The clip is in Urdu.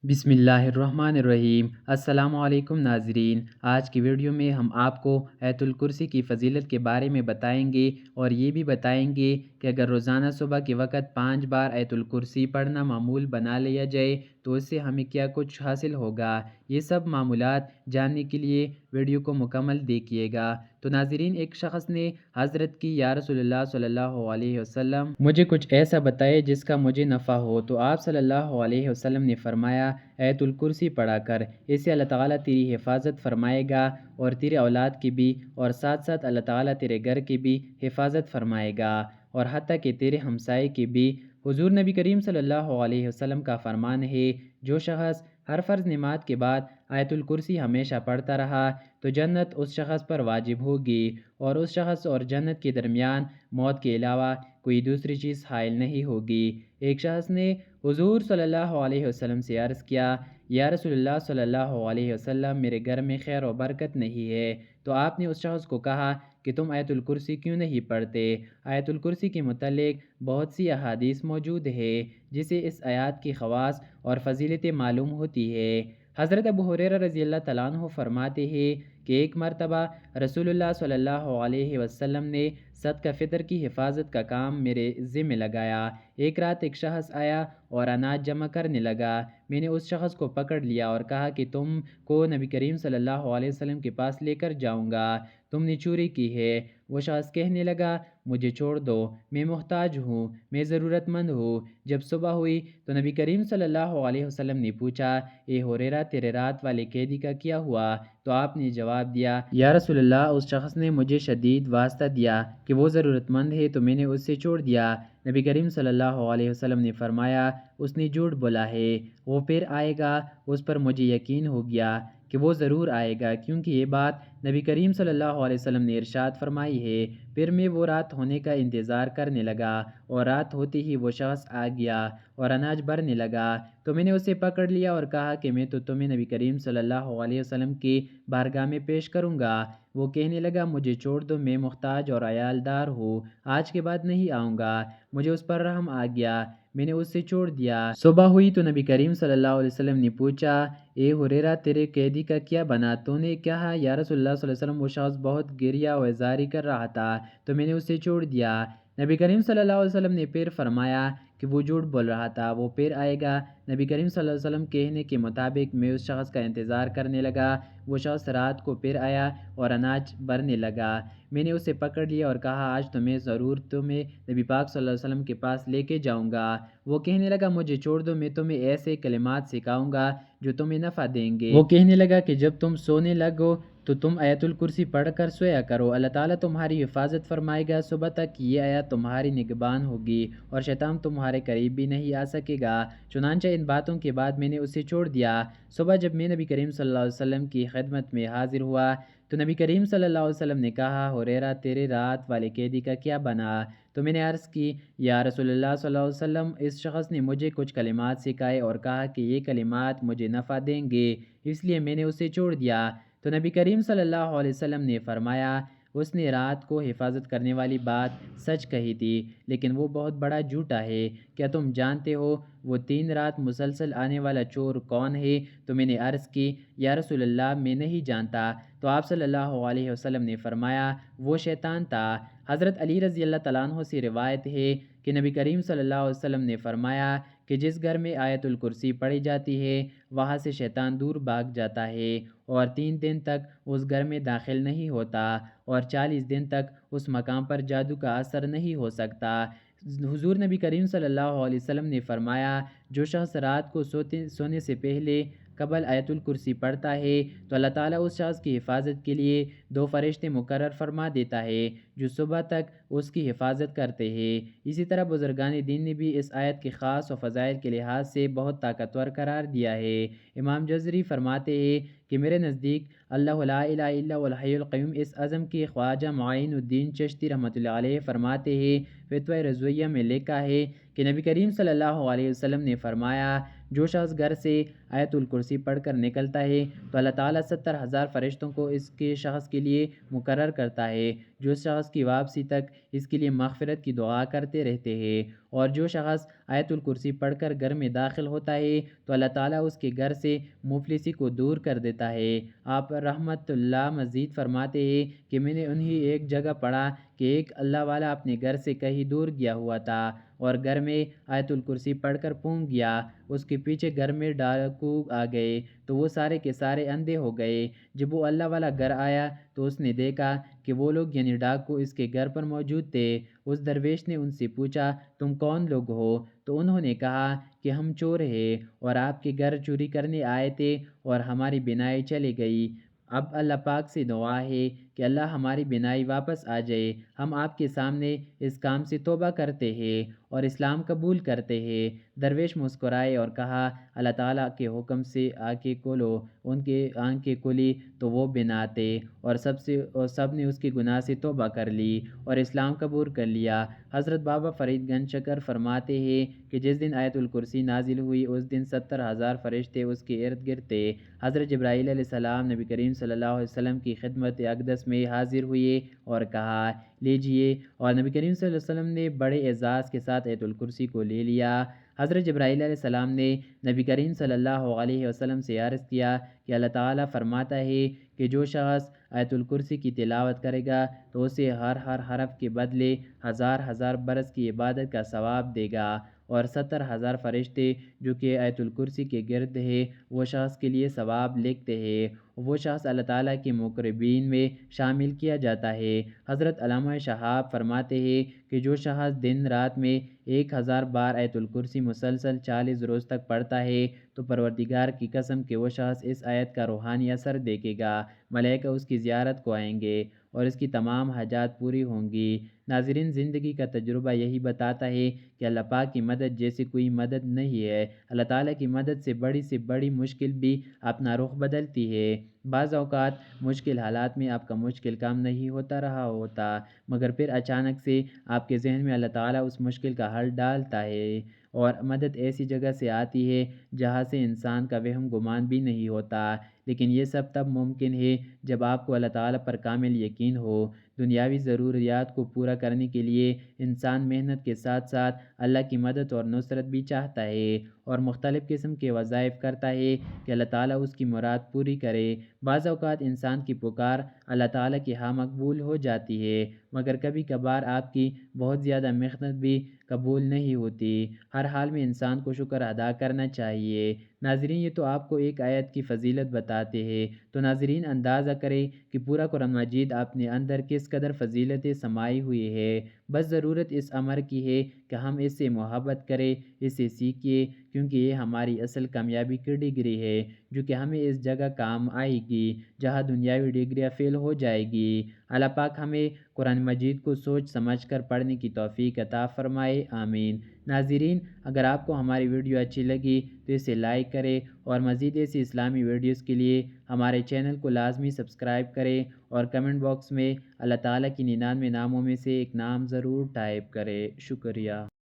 بسم اللہ الرحمن الرحیم۔ السلام علیکم ناظرین، آج کی ویڈیو میں ہم آپ کو آیت الکرسی کی فضیلت کے بارے میں بتائیں گے اور یہ بھی بتائیں گے کہ اگر روزانہ صبح کے وقت 5 بار آیت الکرسی پڑھنا معمول بنا لیا جائے تو اس سے ہمیں کیا کچھ حاصل ہوگا۔ یہ سب معمولات جاننے کے لیے ویڈیو کو مکمل دیکھیے گا۔ تو ناظرین، ایک شخص نے حضرت کی یا رسول اللہ صلی اللہ علیہ وسلم مجھے کچھ ایسا بتائے جس کا مجھے نفع ہو، تو آپ صلی اللہ علیہ وسلم نے فرمایا آیت الکرسی پڑھا کر، اس سے اللہ تعالیٰ تیری حفاظت فرمائے گا اور تیرے اولاد کی بھی، اور ساتھ ساتھ اللہ تعالیٰ تیرے گھر کی بھی حفاظت فرمائے گا اور حتیٰ کہ تیرے ہمسائے کی بھی۔ حضور نبی کریم صلی اللہ علیہ وسلم کا فرمان ہے، جو شخص ہر فرض نماز کے بعد آیت الکرسی ہمیشہ پڑھتا رہا تو جنت اس شخص پر واجب ہوگی، اور اس شخص اور جنت کے درمیان موت کے علاوہ کوئی دوسری چیز حائل نہیں ہوگی۔ ایک شخص نے حضور صلی اللہ علیہ وسلم سے عرض کیا، یا رسول اللہ صلی اللہ علیہ وسلم، میرے گھر میں خیر و برکت نہیں ہے۔ تو آپ نے اس شخص کو کہا کہ تم آیت الکرسی کیوں نہیں پڑھتے؟ آیت الکرسی کے متعلق بہت سی احادیث موجود ہے جسے اس آیات کی خواص اور فضیلتیں معلوم ہوتی ہے۔ حضرت ابو ہریرہ رضی اللہ تعالیٰ عنہ فرماتے ہیں کہ ایک مرتبہ رسول اللہ صلی اللہ علیہ وسلم نے صدقہ فطر کی حفاظت کا کام میرے ذمہ لگایا۔ ایک رات ایک شخص آیا اور اناج جمع کرنے لگا۔ میں نے اس شخص کو پکڑ لیا اور کہا کہ تم کو نبی کریم صلی اللہ علیہ وسلم کے پاس لے کر جاؤں گا، تم نے چوری کی ہے۔ وہ شخص کہنے لگا، مجھے چھوڑ دو، میں محتاج ہوں، میں ضرورت مند ہوں۔ جب صبح ہوئی تو نبی کریم صلی اللہ علیہ وسلم نے پوچھا، اے ہریرہ، تیرے رات والے قیدی کا کیا ہوا؟ تو آپ نے جواب دیا، یا رسول اللہ، اس شخص نے مجھے شدید واسطہ دیا کہ وہ ضرورت مند ہے تو میں نے اس سے چھوڑ دیا۔ نبی کریم صلی اللہ علیہ وسلم نے فرمایا، اس نے جھوٹ بولا ہے، وہ پھر آئے گا۔ اس پر مجھے یقین ہو گیا کہ وہ ضرور آئے گا، کیونکہ یہ بات نبی کریم صلی اللہ علیہ وسلم نے ارشاد فرمائی ہے۔ پھر میں وہ رات ہونے کا انتظار کرنے لگا اور رات ہوتے ہی وہ شخص آ گیا اور اناج بھرنے لگا، تو میں نے اسے پکڑ لیا اور کہا کہ میں تو تمہیں نبی کریم صلی اللہ علیہ وسلم کی بارگاہ میں پیش کروں گا۔ وہ کہنے لگا، مجھے چھوڑ دو، میں محتاج اور عیالدار ہوں، آج کے بعد نہیں آؤں گا۔ مجھے اس پر رحم آ گیا، میں نے اس سے چھوڑ دیا۔ صبح ہوئی تو نبی کریم صلی اللہ علیہ وسلم نے پوچھا، اے ہریرہ، تیرے قیدی کا کیا بنا؟ تو نے کہا، یا رسول اللہ صلی اللہ علیہ وسلم، وہ شخص بہت گریہ و زاری کر رہا تھا تو میں نے اسے چھوڑ دیا۔ نبی کریم صلی اللہ علیہ وسلم نے پھر فرمایا کہ وہ جھوٹ بول رہا تھا، وہ پھر آئے گا۔ نبی کریم صلی اللہ علیہ وسلم کہنے کے مطابق میں اس شخص کا انتظار کرنے لگا۔ وہ شخص رات کو پھر آیا اور اناج بھرنے لگا۔ میں نے اسے پکڑ لیا اور کہا، آج تو میں ضرور تمہیں نبی پاک صلی اللہ علیہ وسلم کے پاس لے کے جاؤں گا۔ وہ کہنے لگا، مجھے چھوڑ دو، میں تمہیں ایسے کلمات سکھاؤں گا جو تمہیں نفع دیں گے۔ وہ کہنے لگا کہ جب تم سونے لگو تو تم آیت الکرسی پڑھ کر سویا کرو، اللہ تعالیٰ تمہاری حفاظت فرمائے گا، صبح تک یہ آیت تمہاری نگہبان ہوگی اور شیطان تمہارے قریب بھی نہیں آ سکے گا۔ چنانچہ ان باتوں کے بعد میں نے اسے چھوڑ دیا۔ صبح جب میں نبی کریم صلی اللہ علیہ وسلم کی خدمت میں حاضر ہوا تو نبی کریم صلی اللہ علیہ وسلم نے کہا، ہریرہ، تیرے رات والے قیدی کا کیا بنا؟ تو میں نے عرض کی، یا رسول اللہ صلی اللہ علیہ وسلم، اس شخص نے مجھے کچھ کلمات سکھائے اور کہا کہ یہ کلمات مجھے نفع دیں گے، اس لیے میں نے اسے چھوڑ دیا۔ تو نبی کریم صلی اللہ علیہ وسلم نے فرمایا، اس نے رات کو حفاظت کرنے والی بات سچ کہی تھی، لیکن وہ بہت بڑا جھوٹا ہے۔ کیا تم جانتے ہو وہ 3 رات مسلسل آنے والا چور کون ہے؟ تو میں نے عرض کی، یا رسول اللہ، میں نہیں جانتا۔ تو آپ صلی اللہ علیہ وسلم نے فرمایا، وہ شیطان تھا۔ حضرت علی رضی اللہ تعالیٰ عنہ سے روایت ہے کہ نبی کریم صلی اللہ علیہ وسلم نے فرمایا کہ جس گھر میں آیت الکرسی پڑھی جاتی ہے وہاں سے شیطان دور بھاگ جاتا ہے اور 3 دن تک اس گھر میں داخل نہیں ہوتا اور 40 دن تک اس مقام پر جادو کا اثر نہیں ہو سکتا۔ حضور نبی کریم صلی اللہ علیہ وسلم نے فرمایا، جو شخص رات کو سونے سے پہلے قبل آیت الکرسی پڑھتا ہے تو اللہ تعالیٰ اس شخص کی حفاظت کے لیے 2 فرشتے مقرر فرما دیتا ہے جو صبح تک اس کی حفاظت کرتے ہیں۔ اسی طرح بزرگان دین نے بھی اس آیت کے خاص و فضائل کے لحاظ سے بہت طاقتور قرار دیا ہے۔ امام جزری فرماتے ہیں کہ میرے نزدیک اللہ لا الہ الا هو الحی القیوم اس عزم کی خواجہ معین الدین چشتی رحمۃ اللہ علیہ فرماتے ہیں، فتوی رضویہ میں لکھا ہے کہ نبی کریم صلی اللہ علیہ وسلم نے فرمایا، جو شخص گھر سے آیت الکرسی پڑھ کر نکلتا ہے تو اللہ تعالیٰ 70,000 فرشتوں کو اس کے شخص کے لیے مقرر کرتا ہے، جو شخص کی واپسی تک اس کے لیے مغفرت کی دعا کرتے رہتے ہیں۔ اور جو شخص آیت الکرسی پڑھ کر گھر میں داخل ہوتا ہے تو اللہ تعالیٰ اس کے گھر سے مفلسی کو دور کر دیتا ہے۔ آپ رحمت اللہ مزید فرماتے ہیں کہ میں نے انہی ایک جگہ پڑھا کہ ایک اللہ والا اپنے گھر سے کہیں دور گیا ہوا تھا اور گھر میں آیت الکرسی پڑھ کر پھونک گیا، اس کے پیچھے گھر میں ڈاکو آ گئے تو وہ سارے کے سارے اندھے ہو گئے۔ جب وہ اللہ والا گھر آیا تو اس نے دیکھا کہ وہ لوگ یعنی ڈاکو اس کے گھر پر موجود تھے۔ اس درویش نے ان سے پوچھا تم کون لوگ ہو؟ تو انہوں نے کہا کہ ہم چور ہیں اور آپ کے گھر چوری کرنے آئے تھے اور ہماری بینائی چلی گئی۔ اب اللہ پاک سے دعا ہے کہ اللہ ہماری بینائی واپس آ جائے، ہم آپ کے سامنے اس کام سے توبہ کرتے ہیں اور اسلام قبول کرتے ہیں۔ درویش مسکرائے اور کہا اللہ تعالیٰ کے حکم سے آنکھیں کھولو۔ ان کے آنکھیں کھلی تو وہ بنا تھے اور سب نے اس کے گناہ سے توبہ کر لی اور اسلام قبول کر لیا۔ حضرت بابا فرید گنج شکر فرماتے ہیں کہ جس دن آیت الکرسی نازل ہوئی اس دن 70,000 فرشتے اس کے ارد گرد تھے۔ حضرت جبرائیل علیہ السلام نبی کریم صلی اللہ علیہ وسلم کی خدمت اقدس میں حاضر ہوئے اور کہا لیجئے، اور نبی کریم صلی اللہ علیہ وسلم نے بڑے اعزاز کے ساتھ آیت الکرسی کو لے لیا۔ حضرت جبرائیل علیہ السلام نے نبی کریم صلی اللہ علیہ وسلم سے عرض کیا کہ اللہ تعالیٰ فرماتا ہے کہ جو شخص آیت الکرسی کی تلاوت کرے گا تو اسے ہر حرف کے بدلے 1000 برس کی عبادت کا ثواب دے گا، اور 70,000 فرشتے جو کہ آیت الکرسی کے گرد ہے وہ شخص کے لیے ثواب لکھتے ہیں، وہ شخص اللہ تعالیٰ کے مقربین میں شامل کیا جاتا ہے۔ حضرت علامہ شہاب فرماتے ہیں کہ جو شخص دن رات میں 1000 بار آیت الکرسی مسلسل 40 روز تک پڑھتا ہے تو پروردگار کی قسم کہ وہ شخص اس آیت کا روحانی اثر دیکھے گا، ملائکہ اس کی زیارت کو آئیں گے اور اس کی تمام حاجات پوری ہوں گی۔ ناظرین، زندگی کا تجربہ یہی بتاتا ہے کہ اللہ پاک کی مدد جیسی کوئی مدد نہیں ہے۔ اللہ تعالیٰ کی مدد سے بڑی مشکل بھی اپنا رخ بدلتی ہے۔ بعض اوقات مشکل حالات میں آپ کا مشکل کام نہیں ہوتا رہا ہوتا، مگر پھر اچانک سے آپ کے ذہن میں اللہ تعالیٰ اس مشکل کا حل ڈالتا ہے اور مدد ایسی جگہ سے آتی ہے جہاں سے انسان کا وہم گمان بھی نہیں ہوتا۔ لیکن یہ سب تب ممکن ہے جب آپ کو اللہ تعالیٰ پر کامل یقین ہو۔ دنیاوی ضروریات کو پورا کرنے کے لیے انسان محنت کے ساتھ ساتھ اللہ کی مدد اور نصرت بھی چاہتا ہے اور مختلف قسم کے وظائف کرتا ہے کہ اللہ تعالیٰ اس کی مراد پوری کرے۔ بعض اوقات انسان کی پکار اللہ تعالیٰ کی ہاں مقبول ہو جاتی ہے، مگر کبھی کبھار آپ کی بہت زیادہ محنت بھی قبول نہیں ہوتی۔ ہر حال میں انسان کو شکر ادا کرنا چاہیے۔ ناظرین، یہ تو آپ کو ایک آیت کی فضیلت بتاتے ہیں، تو ناظرین اندازہ کریں کہ پورا قرآن مجید اپنے اندر کس قدر فضیلتیں سمائی ہوئی ہے۔ بس ضرورت اس امر کی ہے کہ ہم اس سے محبت کریں، اسے سیکھیں، کیونکہ یہ ہماری اصل کامیابی کی ڈگری ہے جو کہ ہمیں اس جگہ کام آئے گی جہاں دنیاوی ڈگریاں فیل ہو جائے گی۔ اللہ پاک ہمیں قرآن مجید کو سوچ سمجھ کر پڑھنے کی توفیق عطا فرمائے، آمین۔ ناظرین، اگر آپ کو ہماری ویڈیو اچھی لگی تو اسے لائک کریں اور مزید ایسی اسلامی ویڈیوز کے لیے ہمارے چینل کو لازمی سبسکرائب کریں اور کمنٹ باکس میں اللہ تعالیٰ کی 99 ناموں میں سے ایک نام ضرور ٹائپ کریں۔ شکریہ۔